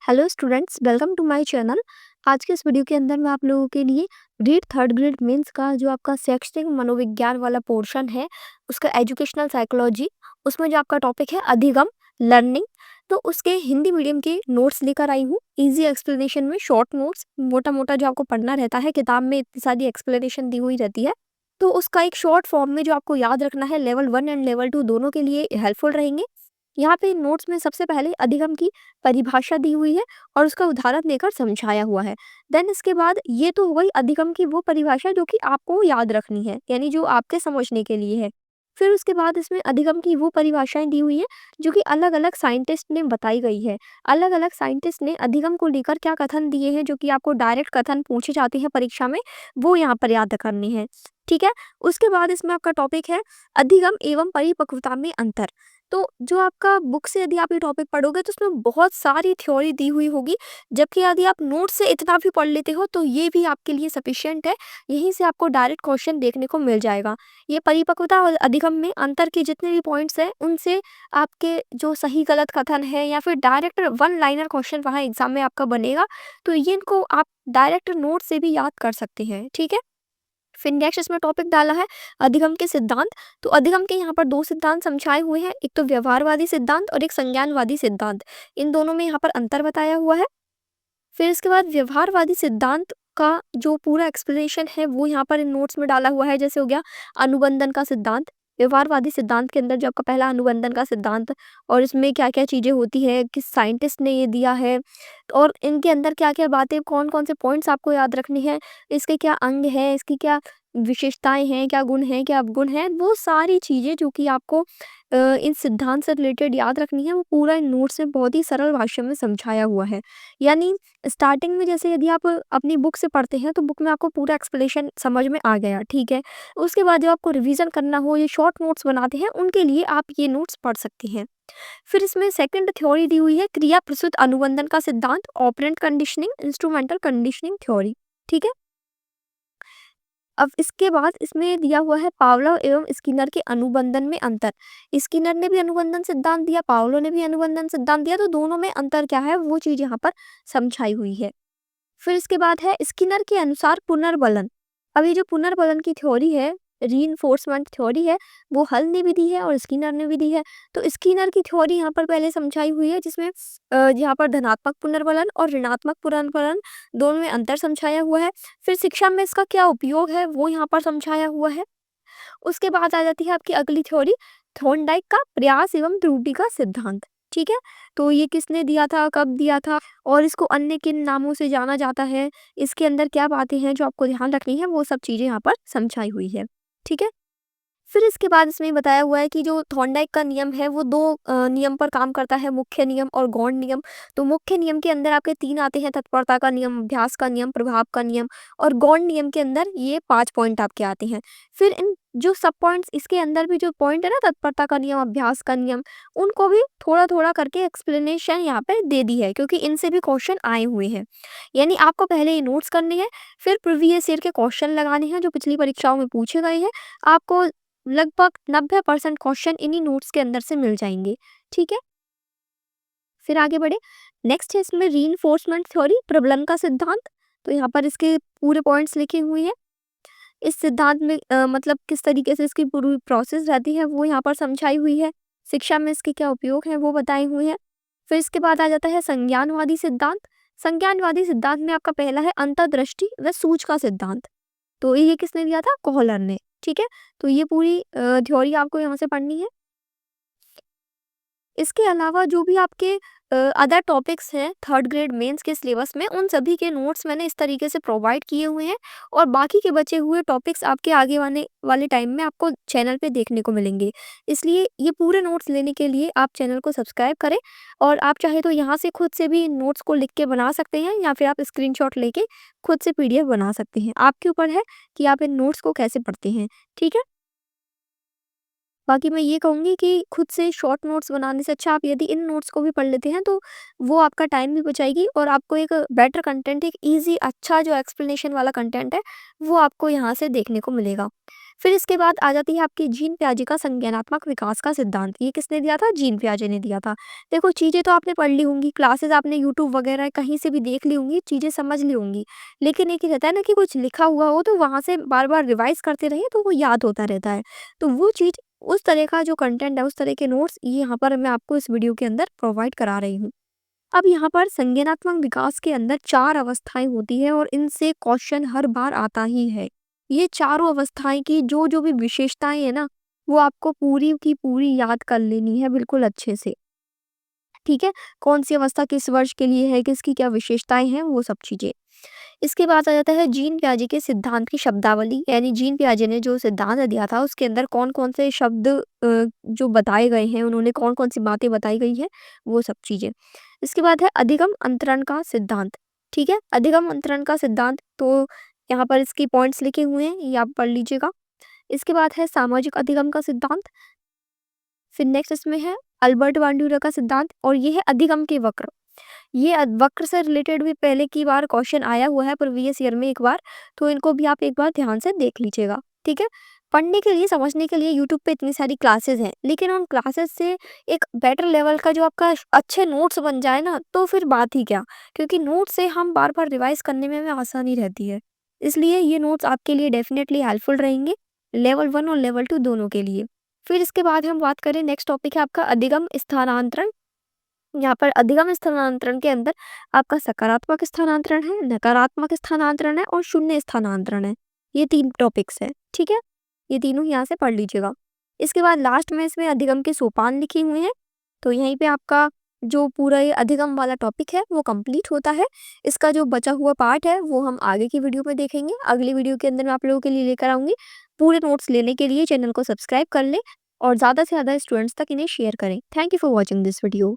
Hello students, welcome to my channel. आज के इस वीडियो के अंदर मैं आप लोगों के लिए रीड थर्ड ग्रेड मेंस का जो आपका शैक्षणिक मनोविज्ञान वाला पोर्शन है, उसका एजुकेशनल साइकोलॉजी, उसमें जो आपका टॉपिक है अधिगम लर्निंग, तो उसके हिंदी मीडियम के नोट्स लेकर आई हूँ। इजी एक्सप्लेनेशन में शॉर्ट नोट्स, मोटा मोटा जो आपको पढ़ना रहता है, किताब में इतनी सारी एक्सप्लेनेशन दी हुई रहती है, तो उसका एक शॉर्ट फॉर्म में जो आपको याद रखना है, लेवल 1 एंड लेवल 2 दोनों के लिए हेल्पफुल रहेंगे। यहाँ पे नोट्स में सबसे पहले अधिगम की परिभाषा दी हुई है और उसका उदाहरण देकर समझाया हुआ है। देन इसके बाद ये तो हो गई अधिगम की वो परिभाषा जो कि आपको याद रखनी है, यानी जो आपके समझने के लिए है। फिर उसके बाद इसमें अधिगम की वो परिभाषाएं दी हुई हैं जो कि अलग अलग साइंटिस्ट ने बताई गई है। अलग अलग साइंटिस्ट ने अधिगम को लेकर क्या कथन दिए हैं जो कि आपको डायरेक्ट कथन पूछे जाते हैं परीक्षा में, वो यहाँ पर याद करने हैं। ठीक है। उसके बाद इसमें आपका टॉपिक है अधिगम एवं परिपक्वता में अंतर। तो जो आपका बुक से यदि आप ये टॉपिक पढ़ोगे तो उसमें बहुत सारी थ्योरी दी हुई होगी, जबकि यदि आप नोट से इतना भी पढ़ लेते हो तो ये भी आपके लिए सफिशिएंट है। यहीं से आपको डायरेक्ट क्वेश्चन देखने को मिल जाएगा। ये परिपक्वता और अधिगम में अंतर के जितने भी पॉइंट्स हैं उनसे आपके जो सही गलत कथन है या फिर डायरेक्ट वन लाइनर क्वेश्चन वहाँ एग्जाम में आपका बनेगा, तो ये इनको आप डायरेक्ट नोट से भी याद कर सकते हैं। ठीक है। फिर नेक्स्ट इसमें टॉपिक डाला है अधिगम के सिद्धांत। तो अधिगम के यहाँ पर दो सिद्धांत समझाए हुए हैं, एक तो व्यवहारवादी सिद्धांत और एक संज्ञानवादी सिद्धांत। इन दोनों में यहाँ पर अंतर बताया हुआ है। फिर इसके बाद व्यवहारवादी सिद्धांत का जो पूरा एक्सप्लेनेशन है वो यहाँ पर इन नोट्स में डाला हुआ है। जैसे हो गया अनुबंधन का सिद्धांत। व्यवहारवादी सिद्धांत के अंदर जो आपका पहला अनुबंधन का सिद्धांत और इसमें क्या क्या चीज़ें होती है, किस साइंटिस्ट ने ये दिया है और इनके अंदर क्या क्या बातें, कौन कौन से पॉइंट्स आपको याद रखनी है, इसके क्या अंग हैं, इसकी क्या विशेषताएं हैं, क्या गुण हैं, क्या अवगुण हैं, वो सारी चीज़ें जो कि आपको इन सिद्धांत से रिलेटेड याद रखनी है, वो पूरा इन नोट्स में बहुत ही सरल भाषा में समझाया हुआ है। यानी स्टार्टिंग में जैसे यदि आप अपनी बुक से पढ़ते हैं तो बुक में आपको पूरा एक्सप्लेनेशन समझ में आ गया, ठीक है। उसके बाद जब आपको रिवीजन करना हो, ये शॉर्ट नोट्स बनाते हैं, उनके लिए आप ये नोट्स पढ़ सकते हैं। फिर इसमें सेकंड थ्योरी दी हुई है क्रिया प्रसूत अनुबंधन का सिद्धांत, operant conditioning, instrumental conditioning theory. ठीक है। अब इसके बाद इसमें दिया हुआ है पावलोव एवं स्किनर के अनुबंधन में अंतर। स्किनर ने भी अनुबंधन सिद्धांत दिया, पावलोव ने भी अनुबंधन सिद्धांत दिया, तो दोनों में अंतर क्या है वो चीज यहाँ पर समझाई हुई है। फिर इसके बाद है स्किनर के अनुसार पुनर्बलन। अब ये जो पुनर्बलन की थ्योरी है, रीइंफोर्समेंट थ्योरी है, वो हल ने भी दी है और स्किनर ने भी दी है। तो स्किनर की थ्योरी यहाँ पर पहले समझाई हुई है, जिसमें यहाँ पर धनात्मक पुनर्बलन और ऋणात्मक पुनर्बलन दोनों में अंतर समझाया हुआ है। फिर शिक्षा में इसका क्या उपयोग है वो यहाँ पर समझाया हुआ है। उसके बाद आ जाती है आपकी अगली थ्योरी, थॉर्नडाइक का प्रयास एवं त्रुटि का सिद्धांत। ठीक है। तो ये किसने दिया था, कब दिया था और इसको अन्य किन नामों से जाना जाता है, इसके अंदर क्या बातें हैं जो आपको ध्यान रखनी है, वो सब चीज़ें यहाँ पर समझाई हुई है। ठीक है। फिर इसके बाद इसमें बताया हुआ है कि जो थॉर्नडाइक का नियम है वो दो नियम पर काम करता है, मुख्य नियम और गौण नियम। तो मुख्य नियम के अंदर आपके 3 आते हैं, तत्परता का नियम, अभ्यास का नियम, प्रभाव का नियम, और गौण नियम के अंदर ये 5 पॉइंट आपके आते हैं। फिर इन जो सब पॉइंट्स इसके अंदर भी जो पॉइंट है ना, तत्परता का नियम, अभ्यास का नियम, उनको भी थोड़ा थोड़ा करके एक्सप्लेनेशन यहाँ पे दे दी है, क्योंकि इनसे भी क्वेश्चन आए हुए हैं। यानी आपको पहले ये नोट्स करने हैं, फिर प्रीवियस ईयर के क्वेश्चन लगाने हैं जो पिछली परीक्षाओं में पूछे गए हैं। आपको लगभग 90% क्वेश्चन इन्हीं नोट्स के अंदर से मिल जाएंगे। ठीक है। फिर आगे बढ़े। नेक्स्ट है इसमें रीइंफोर्समेंट थ्योरी, प्रबलन का सिद्धांत। तो यहाँ पर इसके पूरे पॉइंट्स लिखे हुए हैं। इस सिद्धांत में मतलब किस तरीके से इसकी पूरी प्रोसेस रहती है वो यहाँ पर समझाई हुई है। शिक्षा में इसके क्या उपयोग है वो बताए हुए हैं। फिर इसके बाद आ जाता है संज्ञानवादी सिद्धांत। संज्ञानवादी सिद्धांत में आपका पहला है अंतर्दृष्टि व सूझ का सिद्धांत। तो ये किसने दिया था, कोहलर ने। ठीक है। तो ये पूरी थ्योरी आपको यहाँ से पढ़नी है। इसके अलावा जो भी आपके अदर टॉपिक्स हैं थर्ड ग्रेड मेंस के सिलेबस में, उन सभी के नोट्स मैंने इस तरीके से प्रोवाइड किए हुए हैं और बाकी के बचे हुए टॉपिक्स आपके आगे वाले वाले टाइम में आपको चैनल पे देखने को मिलेंगे। इसलिए ये पूरे नोट्स लेने के लिए आप चैनल को सब्सक्राइब करें और आप चाहे तो यहाँ से खुद से भी नोट्स को लिख के बना सकते हैं या फिर आप स्क्रीनशॉट लेके खुद से पीडीएफ बना सकते हैं। आपके ऊपर है कि आप इन नोट्स को कैसे पढ़ते हैं। ठीक है। बाकी मैं ये कहूँगी कि खुद से शॉर्ट नोट्स बनाने से अच्छा आप यदि इन नोट्स को भी पढ़ लेते हैं तो वो आपका टाइम भी बचाएगी और आपको एक बेटर कंटेंट, एक ईज़ी अच्छा जो एक्सप्लेनेशन वाला कंटेंट है, वो आपको यहाँ से देखने को मिलेगा। फिर इसके बाद आ जाती है आपकी जीन पियाजे का संज्ञानात्मक विकास का सिद्धांत। ये किसने दिया था? जीन पियाजे ने दिया था। देखो चीज़ें तो आपने पढ़ ली होंगी, क्लासेस आपने यूट्यूब वगैरह कहीं से भी देख ली होंगी, चीज़ें समझ ली होंगी। लेकिन एक ही रहता है ना कि कुछ लिखा हुआ हो तो वहाँ से बार-बार रिवाइज़ करते रहिए तो वो याद होता रहता है। तो वो चीज़ उस तरह का जो कंटेंट है, उस तरह के नोट्स ये यहाँ पर मैं आपको इस वीडियो के अंदर प्रोवाइड करा रही हूँ। अब यहाँ पर संज्ञानात्मक विकास के अंदर 4 अवस्थाएँ होती हैं और इनसे क्वेश्चन हर बार आता ही है। ये चारों अवस्थाएँ की जो-जो भी विशेषताएँ हैं ना, वो आपको पूरी की पूरी याद कर लेनी है बिल्कुल अच्छे से। ठीक है? कौन-सी अवस्था किस वर्ष के लिए है, किसकी क्या विशेषताएँ हैं, वो सब चीज़ें। इसके बाद आ जाता है जीन पियाजे के सिद्धांत की शब्दावली, यानी जीन पियाजे ने जो सिद्धांत दिया था उसके अंदर कौन-कौन से शब्द जो बताए गए हैं, उन्होंने कौन-कौन सी बातें बताई गई हैं, वो सब चीज़ें। इसके बाद है अधिगम अंतरण का सिद्धांत, ठीक है? अधिगम अंतरण का सिद्धांत तो यहाँ पर इसकी पॉइंट्स लिखे हुए हैं, ये आप पढ़ लीजिएगा। इसके बाद है सामाजिक अधिगम का सिद्धांत, फिर नेक्स्ट इसमें है अल्बर्ट बांडुरा का सिद्धांत और ये है अधिगम के वक्र। ये वक्र से रिलेटेड भी पहले की बार क्वेश्चन आया हुआ है प्रीवियस ईयर में एक बार, तो इनको भी आप एक बार ध्यान से देख लीजिएगा, ठीक है? पढ़ने के लिए, समझने के लिए यूट्यूब पे इतनी सारी क्लासेस हैं, लेकिन उन क्लासेस से एक बेटर लेवल का जो आपका अच्छे नोट्स बन जाए ना, तो फिर बात ही क्या, क्योंकि नोट्स से हम बार-बार रिवाइज़ करने में हमें आसानी रहती है। इसलिए ये नोट्स आपके लिए डेफ़िनेटली हेल्पफुल रहेंगे, लेवल 1 और लेवल 2 दोनों के लिए। फिर इसके बाद हम बात करें, नेक्स्ट टॉपिक है आपका अधिगम स्थानांतरण। यहाँ पर अधिगम स्थानांतरण के अंदर आपका सकारात्मक स्थानांतरण है, नकारात्मक स्थानांतरण है और शून्य स्थानांतरण है। ये 3 टॉपिक्स हैं, ठीक है? ये तीनों यहाँ से पढ़ लीजिएगा। इसके बाद लास्ट में इसमें अधिगम के सोपान लिखे हुए हैं, तो यहीं पे आपका जो पूरा ये अधिगम वाला टॉपिक है वो कंप्लीट होता है। इसका जो बचा हुआ पार्ट है वो हम आगे की वीडियो में देखेंगे। अगली वीडियो के अंदर मैं आप लोगों के लिए लेकर आऊँगी। पूरे नोट्स लेने के लिए चैनल को सब्सक्राइब कर लें और ज़्यादा से ज़्यादा स्टूडेंट्स तक इन्हें शेयर करें। Thank you for watching this video.